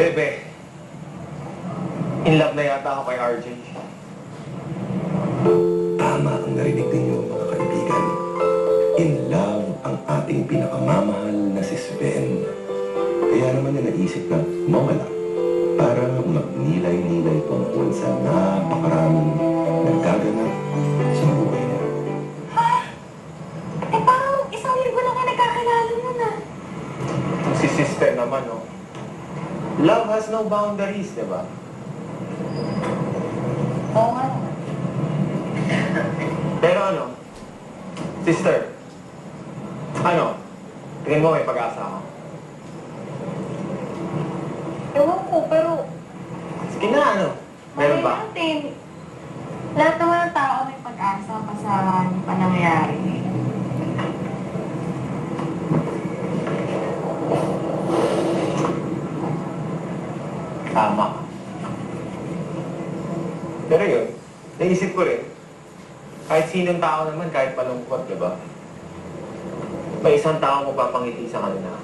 Bebe, in love na yata ako kay RJ. Tama ang narinig ninyo, mga kaibigan. In love ang ating pinakamamahal na si Sven. Kaya naman niya naisip na mawala para magnilay-nilay tungkol sa napakaraming naggaganap sa buhay niya. Ha? Eh, parang isang linggo na kayo nagkakilala mo na. Si sister naman, oh. Love has no boundaries, di ba? Oo nga. Pero ano, sister, ano, tingin mo may pag-asa ako? Ewan ko, pero... Sige na, ano? Meron ba? natin. Lahat naman ng tao may pag-asa pa sa hindi pa nangyayari. Tama. Pero yun, naisip ko rin, kahit sinong tao naman, kahit palungkot, di ba? May isang tao magpapangiti sa kanila.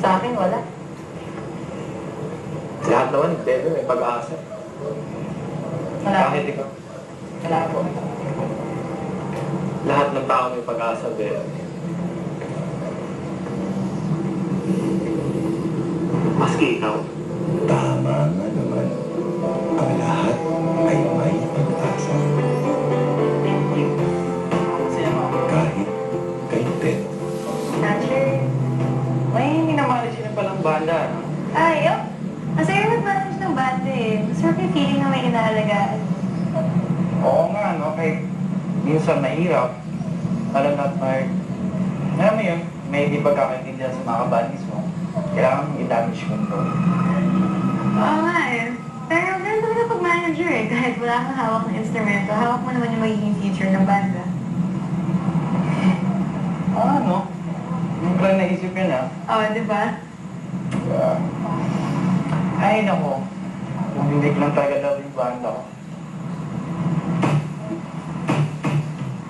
Sa akin, wala. Lahat naman, Bebe, may pag-asa. Wala. Kahit ikaw. Wala po. Lahat ng tao may pag-asa, Bebe. Maski ikaw. Tama nga naman. Ang lahat ay may pag-asa. Thank you. Kahit kay Ted. Roger. May hindi na manage na palang banda, no? Ay, oh. Masaya mag-manage ng banda eh. Masarap yung feeling na may inaalagaan. Oo nga, no? Kahit minsan mahirap, alam na at alam mo yun, may di pagkakaintindihan sa mga kabandis mo. Kailangan mong i-damage control. Oo nga eh. Pero ganun talaga pag-manager eh. Kahit wala kang hawak ng instrumento, hawak mo naman yung magiging future ng banda. Ano? Hindi ko lang naisip yun, ah. Oo, di ba? Ay, nako. Kung hindi ko lang talaga daw yung banda ko.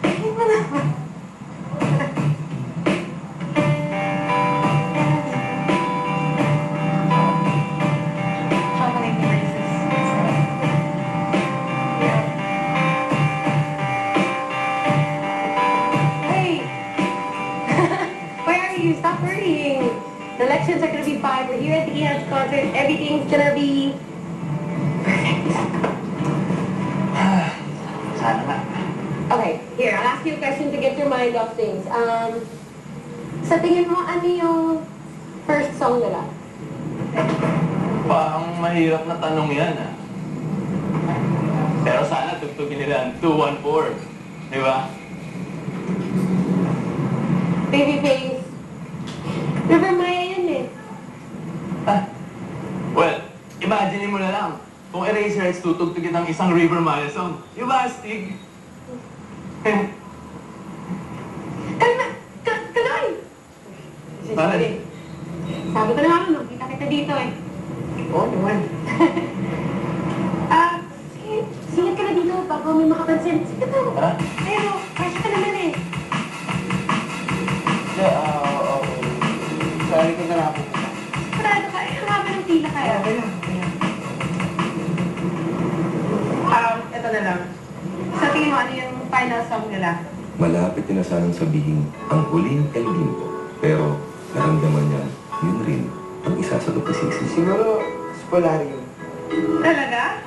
Hindi mo naman. Chocolate versus. Hey! Where are you? Stop worrying. The elections are gonna be fine. We're here at the EHS concert. Everything's gonna be perfect. Sana nga. Okay, here, I'll ask you a question to get your mind off things. Sa tingin mo, ano yung first song nila? Parang mahirap na tanong yan, ah. Pero sana tugtugin nila ang 214. Di ba? Babyface. River Maya yun eh. Well, imagine mo na lang. Kung Eraserheads tutugtugin ng isang River Maya song. Di ba, Stig? Kalma! Kaloy! Bakit? Sabi ko na nga, nakita kita dito eh. Oo naman. Sige, singat ka na dito bago may makapansin. Sige to. Ha? Pero, kasya ka naman eh. Hindi, sorry ko na lang po. Parado ka, eh, ang haba ng pila kaya. Okay lang. Ito na lang. Sa tingin mo, ano yung final song nila? Malapit na sanang sabihin ang huling El Limbo. Pero naramdaman niya, yun rin ang isa sa lupisisi. Siguro, Spolario. Talaga?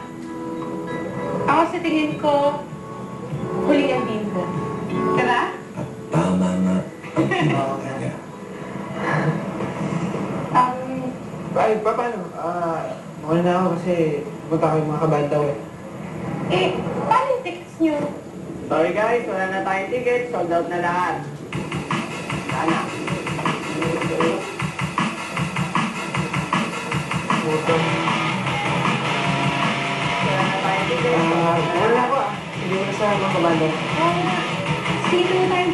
Ako sa tingin ko, huling ang bimbo. Diba? At tama nga ang pinaka niya. Ay, paano? Mauna na ako kasi punta ko yung mga kabandaw eh. Paano yung tickets nyo? Sorry guys, wala na tayong tickets. Sold out na lahat. Sana. Wala na tayong tickets. Wala na ako ah. Hindi ko na sa mga kabandaw. Oo nga. Sino na tayo?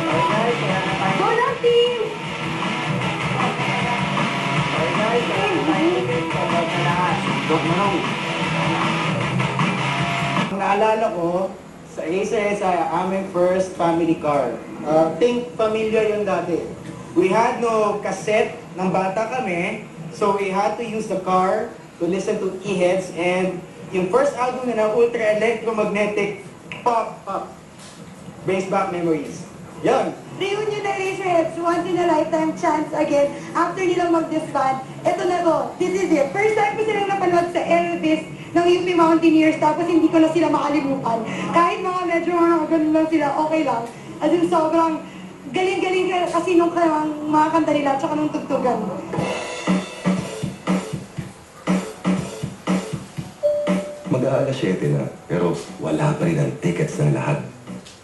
Sorry guys, wala na tayong Go lang, team! Sorry guys, wala na tayong tickets. Sold out na lahat. Dok Manong. Ang naalala ko, Sa Acer sa aming first family car. Think pamilya yun dati. We had no cassette ng bata kami, so we had to use the car to listen to E-heads, and yung first album na Ultra Electromagnetic Pop brings back memories. Yan. Reunion na Eraserheads, once in a lifetime chance again. After nilang mag-disband, eto na to, this is it. First time ko silang napanood sa Elvis ng UP Mountaineers, tapos hindi ko na sila makalimutan. Kahit mga medyo mga ganun lang sila, okay lang. As in, sobrang galing-galing kasi nung mga kanta nila, tsaka nung tugtugan. Mag-aalas 7 na, pero wala pa rin ang tickets ng lahat.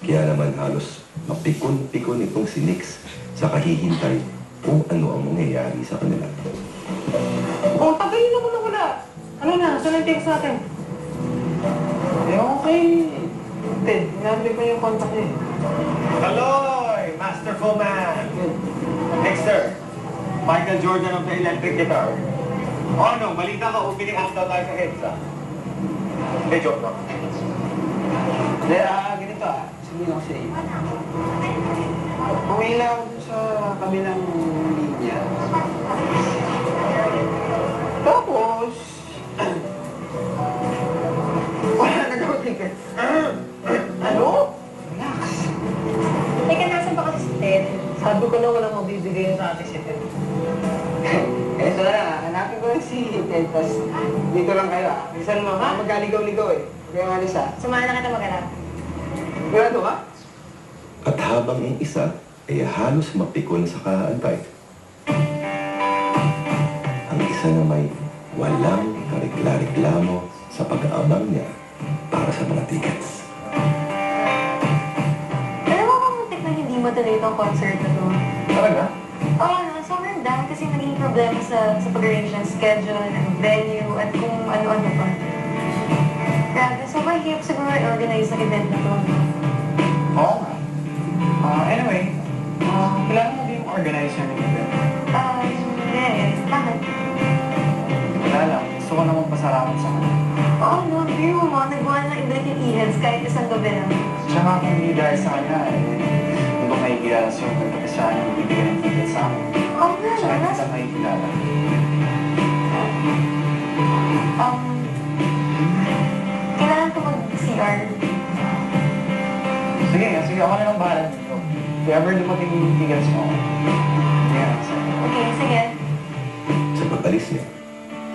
Kaya naman halos mapikon-pikon itong si Nix sa kahihintay kung ano ang mangyayari sa kanila. Oh, tagayin naman na wala. Ano na, saan ang text natin? Eh, okay. Ted, nabili ko yung contact niya. Kaloy! Masterful man! Dexter, Michael Jordan of the electric guitar. Oh, ano, balita ka, opening act daw tayo sa EDSA. Hindi, joke lang. Hindi, ganito sabihin ako sa iyo. Uwi lang ako dun sa kabilang linya. Tapos, wala na daw ticket. Ano? Relax. Teka, nasan ba kasi si Ted? Sabi ko na walang mabibigay sa atin si Ted. Eto na, hanapin ko lang si Ted, tapos dito lang kayo Minsan mo, magaligaw-ligaw Kaya nga Lisa. Sumama na kita mag-alap. Sigurado ka? At habang ang isa ay halos mapikon sa kaantay, ang isa na may walang karikla-reklamo sa pag-aabang niya para sa mga tickets. Alam mo bang muntik na hindi matuloy itong concert na to? Talaga? Oo, no, sobrang dami kasi naging problema sa pag-arrange ng schedule, ng venue, at kung ano-ano pa. Grabe, sobrang hirap siguro i-organize ang event na to. Oo nga. Anyway, kailangan mo ba yung organizer ng event? Yes. Bakit? Wala lang. Gusto ko namang pasalamat sa kanya. Oo, no, biro mo, nagawa ng event yung E-heads kahit isang gabi lang. Tsaka kung hindi dahil sa kanya, hindi ko makikilala siya yung nagkakasya niya magbibigay ng ticket sa akin. Oo nga, Tsaka hindi no? kita makikilala. Kailangan ko mag-CR. Sige, ako na lang bahala dito. If ever dumating yung tickets mo, hindi nga sa'yo. Okay, sige. Sa pag-alis niya,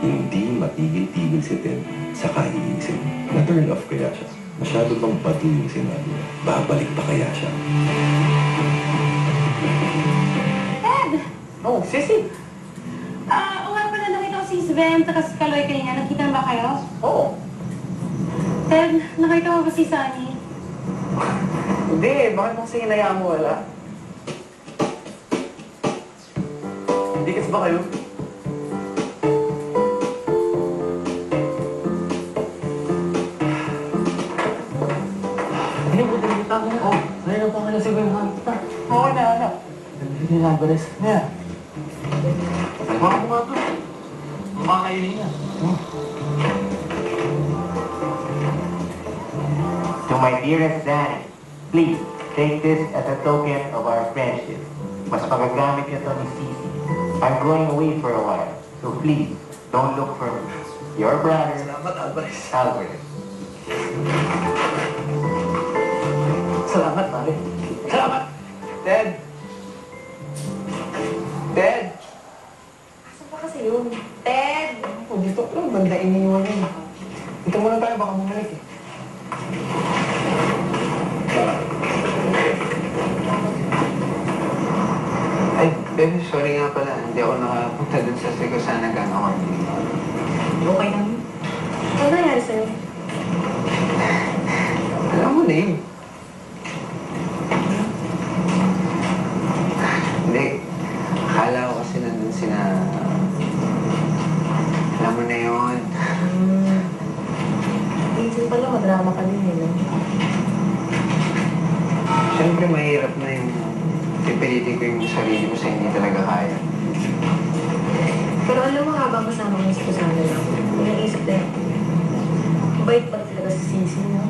hindi matigil-tigil si Ted sa kaiisip. Na-turn off kaya siya. Masyado bang bati yung sinabi niya? Babalik pa kaya siya? Ted! Oh, Sissy! Oo nga pala, nakita ko si Sven at si Kaloy kanina. Nakita na ba kayo? Oo. Ted, nakita ko ba si Sunny? Hindi, bakit mo kasi hinayaan mo wala? Tickets ba kayo? Hindi mo tinita ko na. Sa'yo na pangalan si Ben Hunter. Oo na, anak. Hindi na balis. Yeah. Baka mo nga to. Makakainin niya. To my dearest Danny, please take this as a token of our friendship. Mas magagamit ito ni Cici. I'm going away for a while, so please don't look for me. Your brother, Salamat, Alvarez. Albert. Salamat, pare. Salamat! Ted! Ted! Asan ba kasi yun? Ted! Oh, dito ko lang, banda iniwan yun. Dito muna tayo, baka bumalik Ay, baby, sorry nga pala. Hindi ako nakapunta dun sa Sigosanagan ako. Okay lang yun. Ano nangyari sa'yo? Alam mo na yun. Hindi. Akala ko kasi nandun sila... Alam mo na yun. Minsan pala madrama ka din eh. Siyempre, mahirap na yung pipilitin ko yung sarili ko sa hindi talaga kaya. Pero alam mo, habang kasama mo sa kasama lang, naisip na, bait pa talaga si Sisi, no?